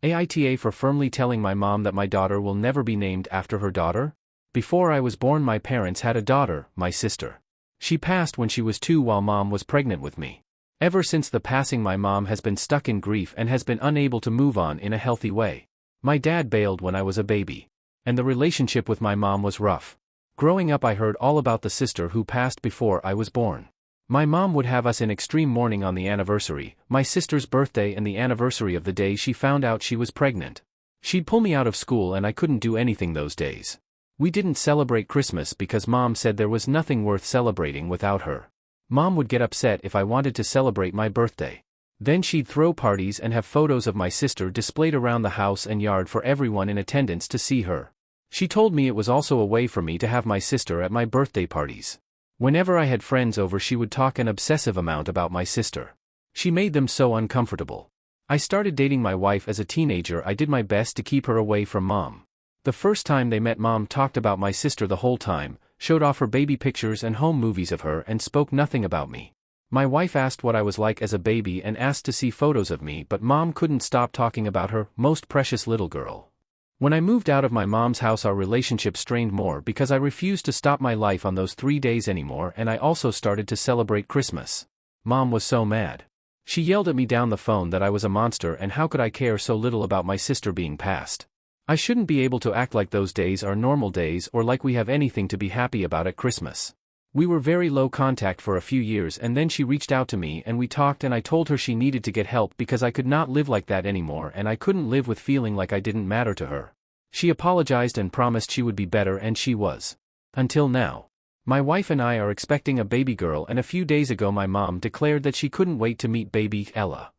AITA for firmly telling my mom that my daughter will never be named after her daughter? Before I was born, my parents had a daughter, my sister. She passed when she was 2 while mom was pregnant with me. Ever since the passing, my mom has been stuck in grief and has been unable to move on in a healthy way. My dad bailed when I was a baby, and the relationship with my mom was rough. Growing up, I heard all about the sister who passed before I was born. My mom would have us in extreme mourning on the anniversary, my sister's birthday and the anniversary of the day she found out she was pregnant. She'd pull me out of school and I couldn't do anything those days. We didn't celebrate Christmas because mom said there was nothing worth celebrating without her. Mom would get upset if I wanted to celebrate my birthday. Then she'd throw parties and have photos of my sister displayed around the house and yard for everyone in attendance to see her. She told me it was also a way for me to have my sister at my birthday parties. Whenever I had friends over, she would talk an obsessive amount about my sister. She made them so uncomfortable. I started dating my wife as a teenager. I did my best to keep her away from mom. The first time they met, mom talked about my sister the whole time, showed off her baby pictures and home movies of her, and spoke nothing about me. My wife asked what I was like as a baby and asked to see photos of me, but mom couldn't stop talking about her most precious little girl. When I moved out of my mom's house, our relationship strained more because I refused to stop my life on those 3 days anymore, and I also started to celebrate Christmas. Mom was so mad. She yelled at me down the phone that I was a monster and how could I care so little about my sister being passed. I shouldn't be able to act like those days are normal days or like we have anything to be happy about at Christmas. We were very low contact for a few years, and then she reached out to me and we talked, and I told her she needed to get help because I could not live like that anymore and I couldn't live with feeling like I didn't matter to her. She apologized and promised she would be better, and she was. Until now. My wife and I are expecting a baby girl, and a few days ago my mom declared that she couldn't wait to meet baby Ella.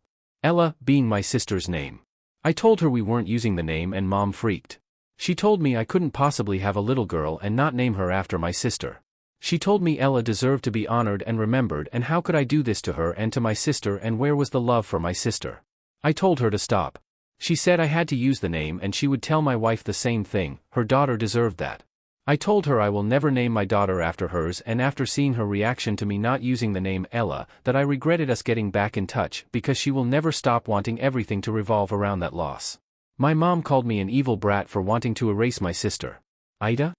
Ella being my sister's name. I told her we weren't using the name and mom freaked. She told me I couldn't possibly have a little girl and not name her after my sister. She told me Ella deserved to be honored and remembered, and how could I do this to her and to my sister, and where was the love for my sister? I told her to stop. She said I had to use the name and she would tell my wife the same thing, her daughter deserved that. I told her I will never name my daughter after hers, and after seeing her reaction to me not using the name Ella, that I regretted us getting back in touch because she will never stop wanting everything to revolve around that loss. My mom called me an evil brat for wanting to erase my sister. AITA?